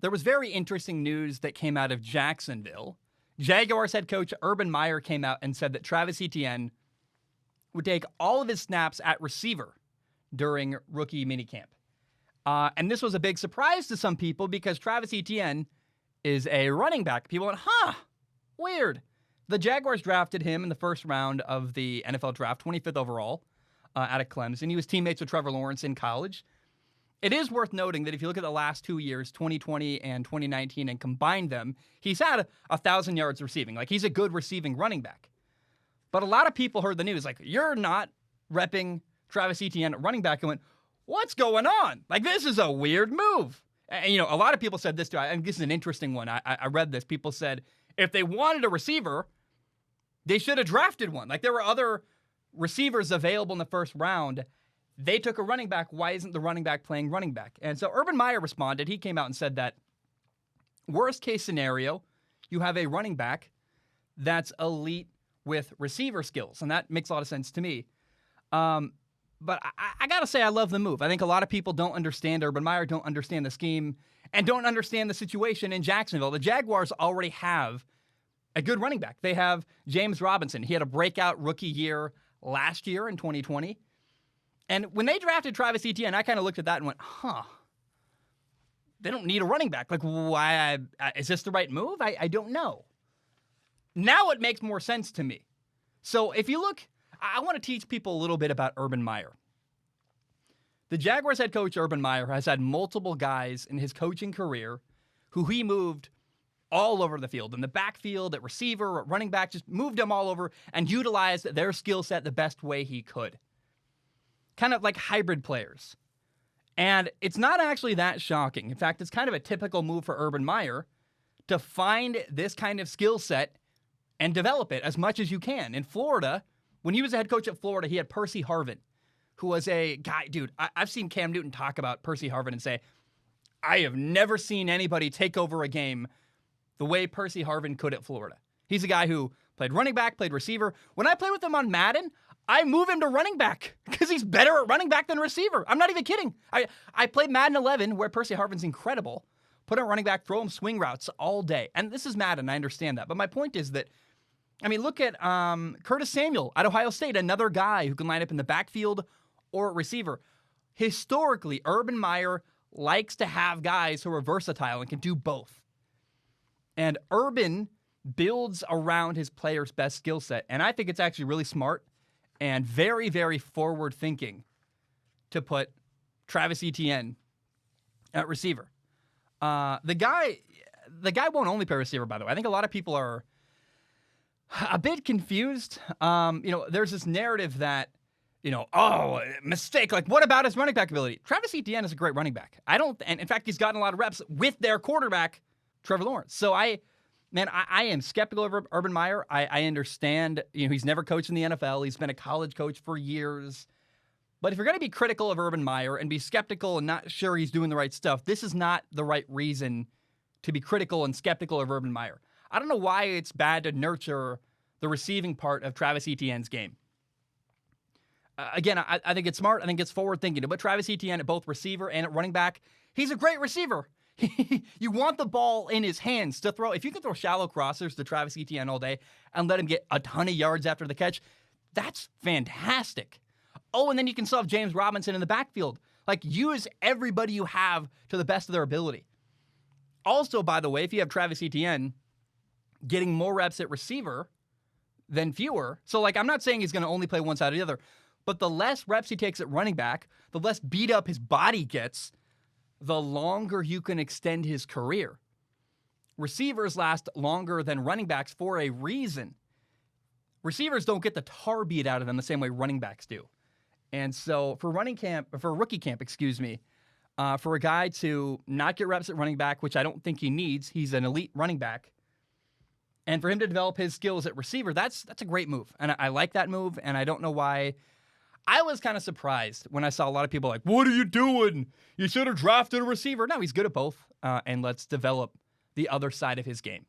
there was very interesting news that came out of Jacksonville. Jaguars head coach Urban Meyer came out and said that Travis Etienne would take all of his snaps at receiver during rookie minicamp. And this was a big surprise to some people because Travis Etienne is a running back. People went, weird. The Jaguars drafted him in the first round of the NFL draft, 25th overall, out of Clemson. He was teammates with Trevor Lawrence in college. It is worth noting that if you look at the last 2 years, 2020 and 2019, and combine them, he's had 1,000 yards receiving. Like, he's a good receiving running back. But a lot of people heard the news, like, you're not repping Travis Etienne at running back, and went, what's going on? Like, this is a weird move. And, a lot of people said this too. And this is an interesting one. I read this. People said if they wanted a receiver, they should have drafted one. Like, there were other receivers available in the first round. They took a running back. Why isn't the running back playing running back? And so Urban Meyer responded. He came out and said that worst case scenario, you have a running back that's elite with receiver skills. And that makes a lot of sense to me. But I got to say, I love the move. I think a lot of people don't understand Urban Meyer, don't understand the scheme, and don't understand the situation in Jacksonville. The Jaguars already have a good running back. They have James Robinson. He had a breakout rookie year last year in 2020. And when they drafted Travis Etienne, I kind of looked at that and went, they don't need a running back. Like, why? Is this the right move? I don't know. Now it makes more sense to me. So if you look, I want to teach people a little bit about Urban Meyer. The Jaguars head coach, Urban Meyer, has had multiple guys in his coaching career who he moved all over the field, in the backfield, at receiver, at running back, just moved them all over and utilized their skill set the best way he could. Kind of like hybrid players. And it's not actually that shocking. In fact, it's kind of a typical move for Urban Meyer to find this kind of skill set and develop it as much as you can. In Florida, when he was the head coach at Florida, he had Percy Harvin, who was a guy, dude, I've seen Cam Newton talk about Percy Harvin and say, I have never seen anybody take over a game the way Percy Harvin could at Florida. He's a guy who played running back, played receiver. When I play with him on Madden, I move him to running back because he's better at running back than receiver. I'm not even kidding. I played Madden 11 where Percy Harvin's incredible. Put him running back, throw him swing routes all day. And this is Madden, I understand that. But my point is that, look at Curtis Samuel at Ohio State, another guy who can line up in the backfield or at receiver. Historically, Urban Meyer likes to have guys who are versatile and can do both. And Urban builds around his player's best skill set. And I think it's actually really smart and very, very forward-thinking to put Travis Etienne at receiver. The guy won't only play receiver, by the way. I think a lot of people are a bit confused. There's this narrative that, mistake. Like, what about his running back ability? Travis Etienne is a great running back. And in fact, he's gotten a lot of reps with their quarterback, Trevor Lawrence. So I am skeptical of Urban Meyer. I understand, he's never coached in the NFL. He's been a college coach for years. But if you're going to be critical of Urban Meyer and be skeptical and not sure he's doing the right stuff, this is not the right reason to be critical and skeptical of Urban Meyer. I don't know why it's bad to nurture the receiving part of Travis Etienne's game. Again, I think it's smart. I think it's forward-thinking. To put Travis Etienne at both receiver and at running back, he's a great receiver. You want the ball in his hands to throw. If you can throw shallow crossers to Travis Etienne all day and let him get a ton of yards after the catch, that's fantastic. Oh, and then you can still have James Robinson in the backfield. Like, use everybody you have to the best of their ability. Also, by the way, if you have Travis Etienne getting more reps at receiver than fewer, so, I'm not saying he's going to only play one side or the other, but the less reps he takes at running back, the less beat up his body gets, the longer you can extend his career. Receivers last longer than running backs for a reason. Receivers don't get the tar beat out of them the same way running backs do. And so for rookie camp, for a guy to not get reps at running back, which I don't think he needs, he's an elite running back, and for him to develop his skills at receiver, that's a great move. And I like that move, and I don't know why. I was kind of surprised when I saw a lot of people like, what are you doing? You should have drafted a receiver. No, he's good at both, and let's develop the other side of his game.